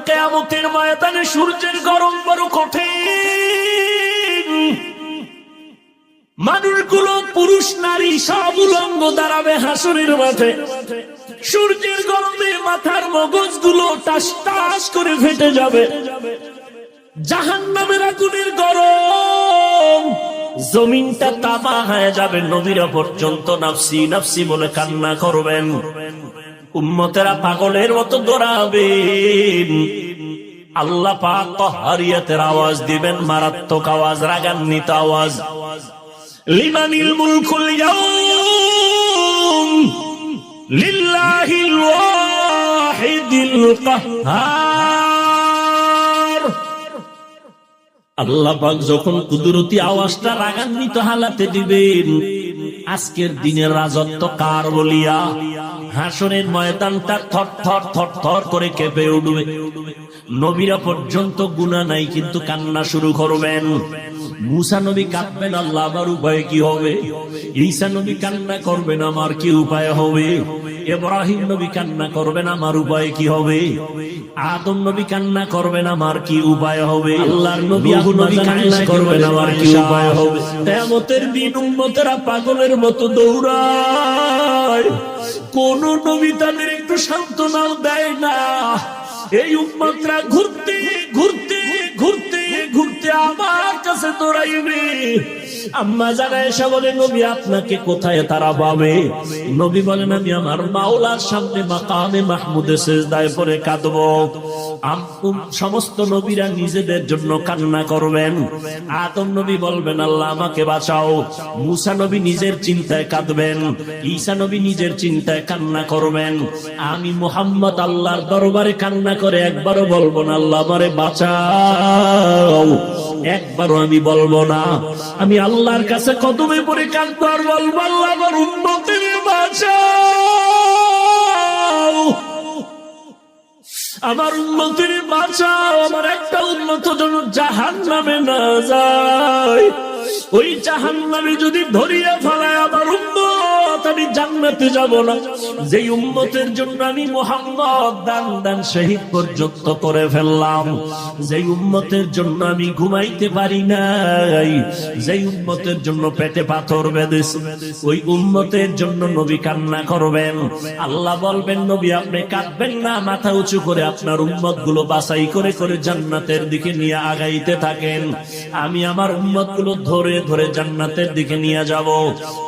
কিয়ামতের ময়দানে সূর্যের গরম বড় কঠিন। মানুষগুলো পুরুষ নারী সব উলঙ্গ দাঁড়াবে হাসরের মাঠে। সূর্যের গরমে মাথার মগজগুলো টাস টাস করে ফেটে যাবে। জাহান্নামের আগুনের গরম, জমিনটা তামা হয়ে যাবে। নবীরা পর্যন্ত নাফসি নাফসি বলে কান্না করবেন। উম্মতেরা পাগলের মতো দৌড়াবেন। আল্লাহ পাক তাহরিয়াতের আওয়াজ দিবেন, মারাত্মক আওয়াজ, রাগান্বিত আওয়াজ। লিমানিল মুলকুল ইয়াউম লিল্লাহিল ওয়াহিদিল কাহ্হার। আল্লাহ পাক যখন কুদরতি আওয়াজটা রাগান্বিত হালাতে দিবেন, আজকের দিনের রাজত্ব কার বলিয়া হাসরের ময়দানটা থর থর থর থর করে কেঁপে উঠবে। নবীরা পর্যন্ত গুনাহ নাই কিন্তু কান্না শুরু করবেন। মুসা নবী কাঁদবেন, আল্লাহ আমার উপায় কি হবে? ঈসা নবী কান্না করবেন, আমার কি উপায় হবে? ইব্রাহিম নবী কান্না করবেন, আমার উপায় কি হবে? আদম নবী কান্না করবেন, আমার কি উপায় হবে? আল্লাহর নবী কান্না করবেন, আমার কি উপায় হবে? কিয়ামতের দিন উম্মতেরা পাগলের মতো দৌড়ায়। কোন নবী তাদের একটু সান্ত্বনাও দেয় না। এই উম্মতরা ঘুরতে ঘুরতে ঘুরতে ঘুরতে আমার কাছে দৌড়াইবে। আম্মা জানা এসে বলে, নবী আপনাকে কোথায় তারা পাবে? নবী বলেন, আমি আমার মাওলার সামনে মাকামে মাহমুদে সিজদায় পড়ে কাঁদবো। সমস্ত নবীরা নিজেদের জন্য কান্না করবেন। আদম নবী বলবেন, আল্লাহ আমাকে বাঁচাও। মুসা নবী নিজের চিন্তায় কাঁদবেন। ঈসা নবী নিজের চিন্তায় কান্না করবেন। আমি মুহাম্মদ আল্লাহর দরবারে কান্না করে একবারও বলবো না আল্লাহ আমারে বাঁচাও, একবারও আমি বলবো না। আমি আল্লাহর কাছে কদমে পড়ে কাঁদবো আর বলবো, আল্লাহ আমার উম্মতের বাঁচাও, আমার উম্মতের বাঁচাও। আমার একটা উম্মত যেন জাহান্নামে না যায়। ওই জাহান্নামে যদি ধরিয়া ফেলায় আমার উম্মত, আমি জান্নাতে যাব না। যেই উম্মতের জন্য আমি মুহাম্মদ দান দান শহীদ পর্যন্ত করে ফেললাম, যেই উম্মতের জন্য আমি ঘুমাইতে পারি নাই, যেই উম্মতের জন্য পেটে পাথর বেঁধেছি, ওই উম্মতের জন্য নবী কান্না করবেন। আল্লাহ বলবেন, নবী আপনি কাঁদবেন না, মাথা উঁচু করে আপনার উম্মত গুলো বাছাই করে করে জান্নাতের দিকে নিয়ে আগাইতে থাকেন। আমি আমার উম্মত গুলো ধরে ধরে জান্নাতের দিকে নিয়ে যাব।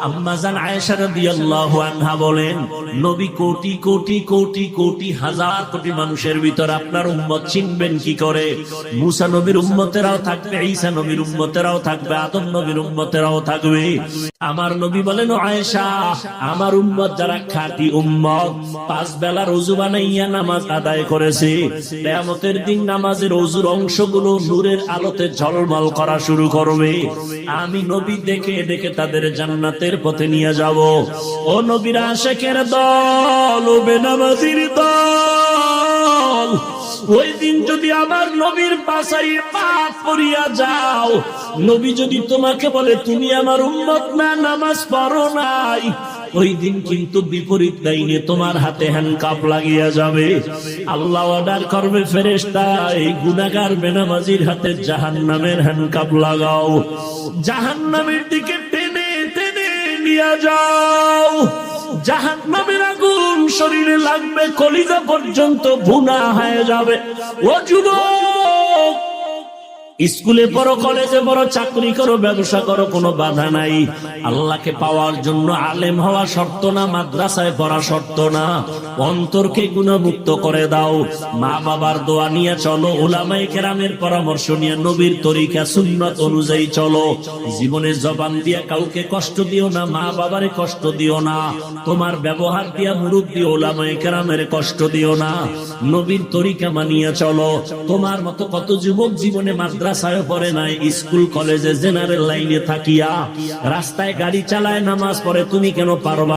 আম্মা জান আয়েশা রাদিয়াল্লাহু আনহা বলেন, নবী কোটি কোটি কোটি কোটি হাজার কোটি মানুষের ভিতর আপনার উম্মত চিনবেন কি করে? মুসা নবীর উম্মতেরাও থাকবে, ঈসা নবীর উম্মতেরাও থাকবে, আদম নবীর উম্মতেরাও থাকবে। আমার নবী বলেন, আয়েশা আমার উম্মত যারা খাঁটি উম্মত, 5 বেলা ওযু বানাইয়া নামাজ আদায় করেছে, কিয়ামতের দিন নামাজের ওযুর অংশগুলো নূরের আলোতে ঝলমল করা শুরু করবে। আমি নবী দেখে দেখে তাদের জান্নাতের পথে নিয়ে যাব। ও নবীর আশিকের দল, ও বেনামাজির দল, ওই দিন যদি আমার নবীর পাশাই পাপ করিয়া যাও, নবী যদি তোমাকে বলে তুমি আমার উম্মত না, নামাজ পড়ো নাই, ওই দিন কিন্তু বিপরীত লাইনে তোমার হাতে হ্যান্ডকাপ লাগিয়া যাবে। আল্লাহ অর্ডার করবে, ফেরেশতা এই গুনাহগার বেনামাজির হাতে জাহান্নামের হ্যান্ডকাপ লাগাও, জাহান্নামের দিকে টেনে টেনে নিয়ে যাও। জাহান্নামের আগুন শরীরে লাগবে, কলিজা পর্যন্ত ভুনা হয়ে যাবে। ও যুবক, স্কুলে পড়ো, কলেজে পড়ো, চাকরি করো, ব্যবসা করো, কোনো বাধা নাই। আল্লাহকে পাওয়ার জন্য আলেম হওয়া শর্ত না, মাদ্রাসায় পড়া শর্ত না। অন্তরকে গুনাহমুক্ত করে দাও, মা বাবার দোয়া নিয়ে চলো, উলামায়ে কেরামের পরামর্শ নিয়ে নবীর তরিকা সুন্নাত অনুযায়ী চলো। জীবনে জবান দিয়া কাউকে কষ্ট দিও না, মা বাবারে কষ্ট দিও না, তোমার ব্যবহার দিয়া মুরব্বি উলামায়ে কেরামের কষ্ট দিও না। নবীর তরিকা মানিয়ে চলো। তোমার মতো কত যুবক জীবনে মাদ্রাসায় পড়ে নাই, স্কুল কলেজে জেনারেল লাইনে থাকিয়া রাস্তায় গাড়ি চালায়, নামাজ পড়ে, তুমি কেন পারবা?